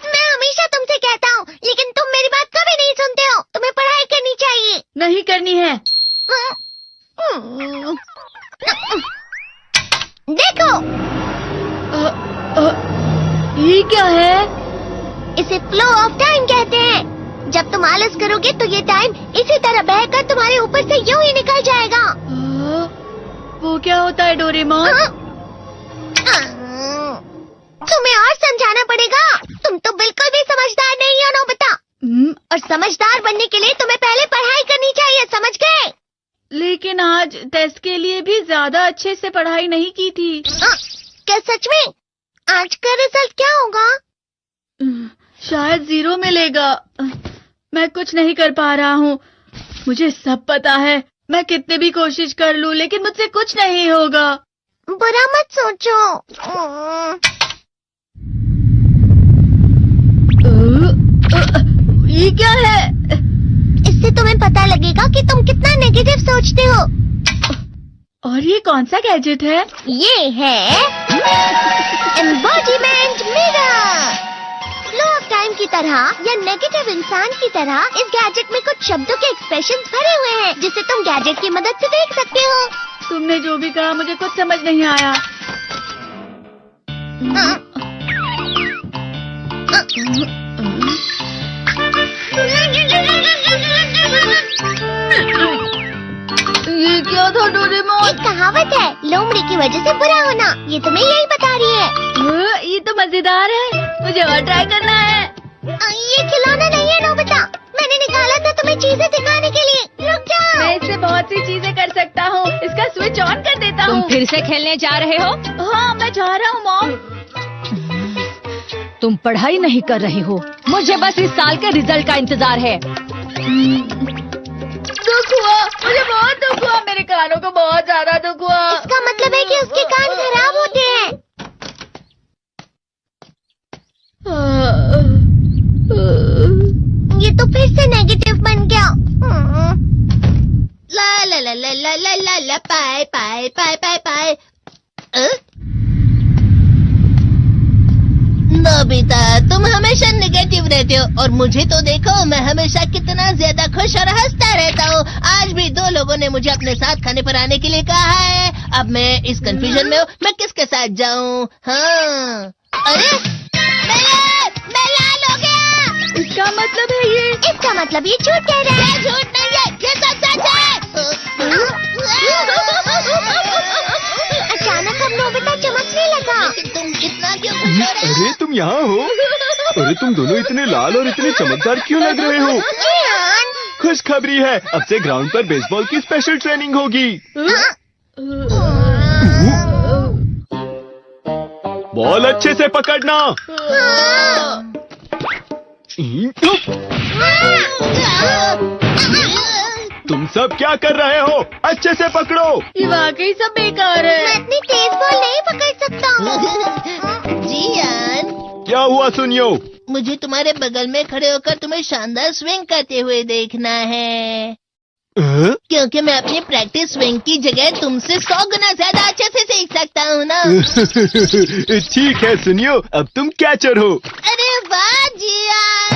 मैं हमेशा तुमसे कहता हूँ, लेकिन तुम मेरी बात कभी नहीं सुनते हो। तुम्हें पढ़ाई करनी चाहिए। नहीं करनी है। देखो, ये क्या है? इसे फ्लो ऑफ टाइम कहते हैं। जब तुम आलस करोगे तो ये टाइम इसी तरह बहकर तुम्हारे ऊपर से यूं ही निकल जाएगा। वो क्या होता है डोरेमोन? तुम्हें और समझाना पड़ेगा। तुम तो बिल्कुल भी समझदार नहीं हो नोबिता। और समझदार बनने के लिए तुम्हें पहले पढ़ाई करनी चाहिए, समझ गए? लेकिन आज टेस्ट के लिए भी ज्यादा अच्छे से पढ़ाई नहीं की थी। क्या सच में? आज का रिजल्ट क्या होगा? शायद 0 मिलेगा। मैं कुछ नहीं कर पा रहा हूँ। मुझे सब पता है। मैं कितनी भी कोशिश कर लूँ, लेकिन मुझसे कुछ नहीं होगा। बुरा मत सोचो। ये क्या है? इससे तुम्हें पता लगेगा कि तुम कितना नेगेटिव सोचते हो। और ये कौन सा गैजेट है? ये है embodiment mirror. Flow of time की तरह या नेगेटिव इंसान की तरह इस गैजेट में कुछ शब्दों के एक्सप्रेशंस भरे हुए हैं, जिसे तुम गैजेट की मदद से देख सकते हो। तुमने जो भी कहा मुझे कुछ समझ नहीं आया। ये क्या था डोरेमोन? एक कहावत है, लोमड़ी की वजह से बुरा होना। ये तुम्हें यही बता रही है। ये तो मजेदार है। मुझे और ट्राई करना है। ये खिलौना नहीं है नोबिता। मैंने निकाला था तुम्हें चीजें दिखाने के लिए। रुक जाओ। मैं इससे बहुत सी चीजें कर सकता हूँ। इसका स्विच ऑन कर देता हूँ। तुम फिर से खेलने जा रहे हो? हाँ, मैं जा रहा हूँ मॉम। तुम पढ़ाई नहीं कर रही हो। मुझे बस इस साल के रिजल्ट का इंतजार है। दुख हुआ, मुझे बहुत दुख हुआ। मेरे कानों को बहुत ज्यादा दुख हुआ। इसका मतलब है कि उसके कान खराब होते हैं। ये तो फिर से नेगेटिव बन गया। ला ला ला ला ला ला ला ला पाए पाए पाए पाए पाए। नोबिता, तुम हमेशा नेगेटिव रहते हो और मुझे तो देखो, मैं हमेशा कितना ज्यादा खुश और हंसता रहता हूँ। आज भी 2 लोगों ने मुझे अपने साथ खाने पर आने के लिए कहा है। अब मैं इस कंफ्यूजन में हूँ, मैं किसके साथ जाऊँ? हाँ, अरे मैं लाल हो गया। इसका मतलब है ये? इसका मतलब ये झूठ कह रहा है। झूठ नहीं है, ये सच है। अचानक हम नोबिता चमकने लगा। तुम इतना क्यों खुश हो रहे हो? अरे तुम यहाँ हो? अरे तुम दोनों इतने लाल और इतने चमकदार क्यों लग रहे हो? खुशखबरी है, अब से ग्राउंड पर बेसबॉल की स्पेशल ट्रेनिंग होगी। बॉल अच्छे से पकड़ना। तुम सब क्या कर रहे हो? अच्छे से पकड़ो। ये वाकई सब बेकार है। मैं इतनी तेज बॉल नहीं पकड़ सकता हूँ। जियान, क्या हुआ सुनियो? मुझे तुम्हारे बगल में खड़े होकर तुम्हें शानदार स्विंग करते हुए देखना है। क्योंकि मैं अपनी प्रैक्टिस स्विंग की जगह तुमसे 100 गुना ज्यादा अच्छे से सीख सकता हूँ ना। ठीक है सुनियो, अब तुम कैचर हो। अरे वाह जियान।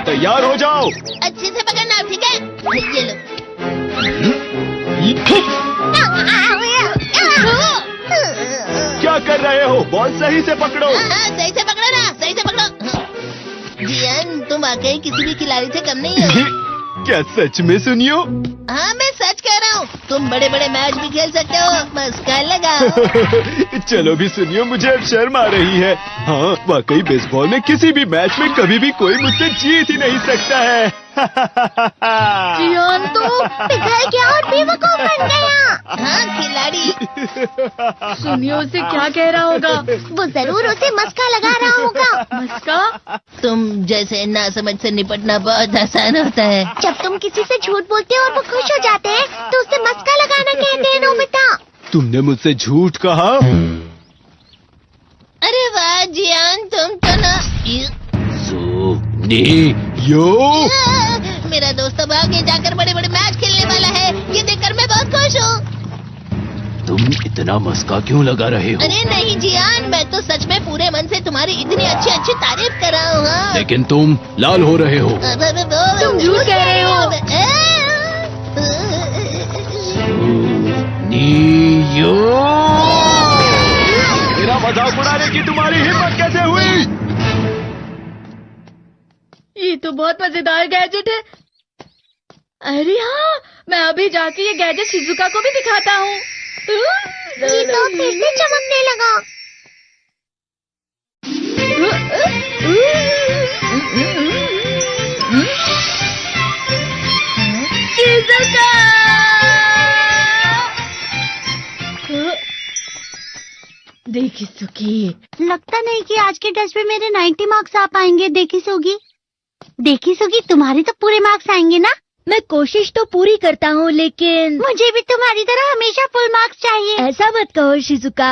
तैयार हो जाओ। अच्छे से पकड़ना, ठीक है? ये लो। क्या कर रहे हो? बॉल सही से पकड़ो। सही से पकड़ो ना, सही से पकड़ो। जियान, तुम वाकई किसी भी खिलाड़ी से कम नहीं हो। क्या सच में सुनियो? हाँ, मैं सच कह रहा हूँ। तुम बड़े बड़े मैच भी खेल सकते हो। मस्का लगाओ। चलो भी सुनियो, मुझे अब शर्म आ रही है। हाँ, वाकई बेसबॉल में किसी भी मैच में कभी भी कोई मुझसे जीत ही नहीं सकता है। जियान तो पिघल गया और बेवकूफ बन गया। हाँ, खिलाड़ी। सुनियो उसे क्या कह रहा होगा? वो जरूर उसे मस्का लगा रहा होगा। मस्का? तुम जैसे नासमझ से निपटना बहुत आसान होता है। जब तुम किसी से झूठ बोलते हो और वो खुश हो जाते हैं, तो उसे मस्का लगाना कहते हैं नोबिता। तुमने मुझसे झूठ कहा? अरे वाह जियान, तुम तो ना। यो मेरा दोस्त अब आगे जाकर बड़े बड़े मैच खेलने वाला है। ये देखकर मैं बहुत खुश हूँ। तुम इतना मस्का क्यों लगा रहे हो? अरे नहीं जियान, मैं तो सच में पूरे मन से तुम्हारी इतनी अच्छी अच्छी तारीफ कर रहा हूँ। हाँ। लेकिन तुम लाल हो रहे हो। तुम झूठ कह रहे हो। मेरा मजाक उड़ाने की तुम्हारी हिम्मत कैसे हुई? ये तो बहुत मजेदार गैजेट है। अरे हाँ, मैं अभी जाके ये गैजेट शिजुका को भी दिखाता हूँ। ये तो फिर से चमकने लगा। शिजुका! देखी सुकी, लगता नहीं कि आज के टेस्ट में मेरे 90 मार्क्स आ पाएंगे। देखी सोगी तुम्हारे तो पूरे मार्क्स आएंगे ना? मैं कोशिश तो पूरी करता हूँ, लेकिन मुझे भी तुम्हारी तरह हमेशा फुल मार्क्स चाहिए। ऐसा मत कहो शिजुका।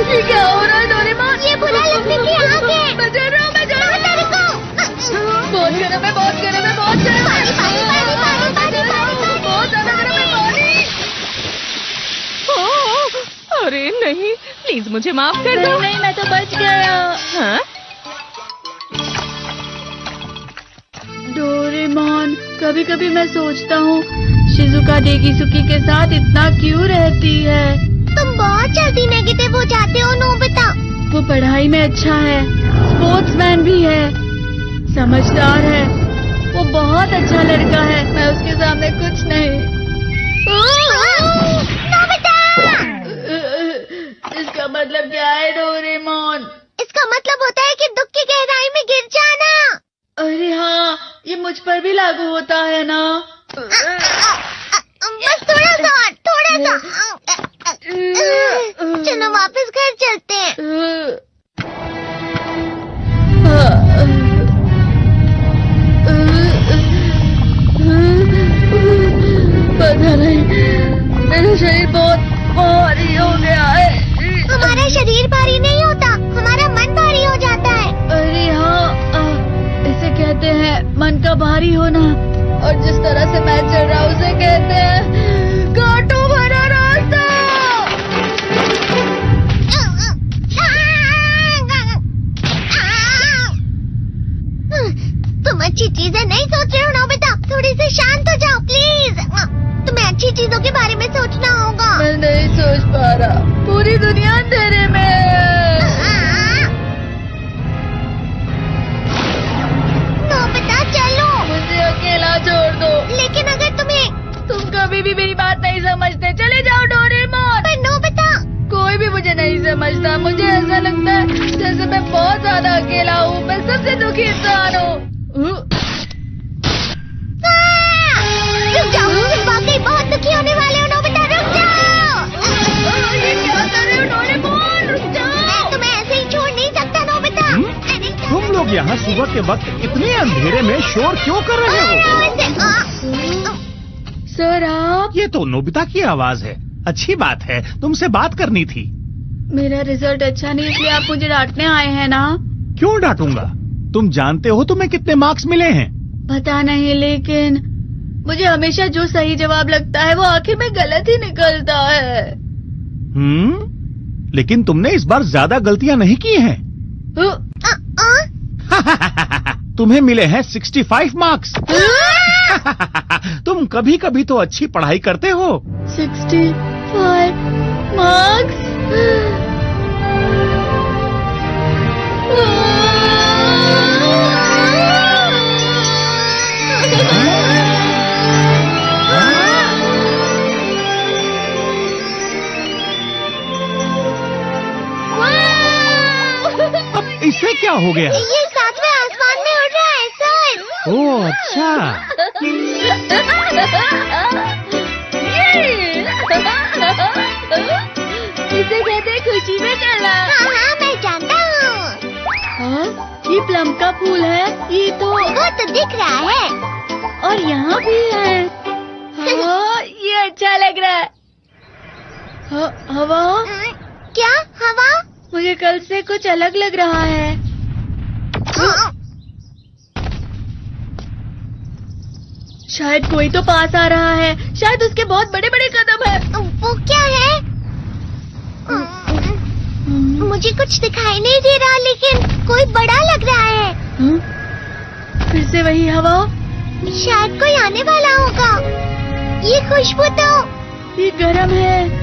ये क्या हो रहा है डोरेमोन? ये बुरा लगने की आग है। मैं डर रहा हूँ, मैं डर रहा हूँ। तेरे को बहुत गर्म है, बहुत गर्म है, बहुत गर्म है। पानी। बहुत ज्यादा गर्म है पानी। अरे नहीं, प्लीज मुझे माफ कर दो। नहीं, मैं तो बच गया। हाँ? डोरेमोन, कभी कभी मैं सोचता हूँ शिजुका डेगिसुकी के साथ इतना क्यों रहती है। तुम बहुत जल्दी नेगेटिव हो जाते हो नोबिता। वो पढ़ाई में अच्छा है, स्पोर्ट्समैन भी है, समझदार है, वो बहुत अच्छा लड़का है। मैं उसके सामने कुछ नहीं। नोबिता! इसका मतलब क्या है डोरेमोन? इसका मतलब होता है कि दुख की गहराई में गिर जाना। अरे हाँ, ये मुझ पर भी लागू होता है ना। बस थोड़ा सा। चलो वापस घर चलते हैं। पता नहीं, मेरा शरीर बहुत भारी हो गया है। हमारा शरीर भारी नहीं होता, हमारा मन भारी हो जाता है। अरे हाँ, इसे कहते हैं मन का भारी होना। और जिस तरह से मैं चल रहा हूँ उसे कहते हैं कांटों भरा रास्ता। तुम अच्छी चीजें नहीं सोच रहे हो नोबिता। थोड़ी सी शांत हो जाओ प्लीज। तुम्हें अच्छी चीजों के बारे में सोचना होगा। मैं नहीं सोच पा रहा, पूरी दुनिया अंधेरे में है। नोबिता चलो। मुझे अकेला छोड़ दो। लेकिन अगर तुम कभी भी मेरी बात नहीं समझते। चले जाओ डोरेमोन। पर नोबिता, कोई भी मुझे नहीं समझता। मुझे ऐसा लगता है जैसे मैं बहुत ज्यादा अकेला हूँ। मैं सबसे दुखी इंसान हूँ। रुक जाओ, तुम वाकई बहुत दुखी होने वाले हो नोबिता। रुक जाओ। ये क्या कर रहे हो डोरेमोन? रुक जाओ। मैं तुम्हें ऐसे ही छोड़ नहीं सकता नोबिता। तुम लोग यहाँ सुबह के वक्त इतने अंधेरे में शोर क्यों कर रहे हो? सर आप? ये तो नोबिता की आवाज है। अच्छी बात है, तुमसे बात करनी थी। मेरा रिजल्ट अच्छा नहीं, इसलिए आप मुझे डांटने आए हैं ना? क्यों डांटूंगा? तुम जानते हो तुम्हें कितने मार्क्स मिले हैं? पता नहीं, लेकिन मुझे हमेशा जो सही जवाब लगता है वो आखिर में गलत ही निकलता है। लेकिन तुमने इस बार ज्यादा गलतियां नहीं की हैं। तुम्हें मिले हैं 65 मार्क्स। तुम कभी कभी तो अच्छी पढ़ाई करते हो। 65 मार्क्स? अब इससे क्या हो गया? ये सातवें आसमान में उड़ रहा है सर। ओह अच्छा। इसे कहते हैं खुशी में चलना। हाँ, मैं जानता हूँ। हाँ, ये प्लम का फूल है। ये तो वो तो दिख रहा है। और यहाँ भी है। हाँ, ये अच्छा लग रहा है। हवा? क्या हवा? मुझे कल से कुछ अलग लग रहा है। शायद कोई तो पास आ रहा है। शायद उसके बहुत बड़े बड़े कदम है। वो क्या है? मुझे कुछ दिखाई नहीं दे रहा, लेकिन कोई बड़ा लग रहा है। फिर से वही हवा। शायद कोई आने वाला होगा। ये खुशबू तो ये गर्म है।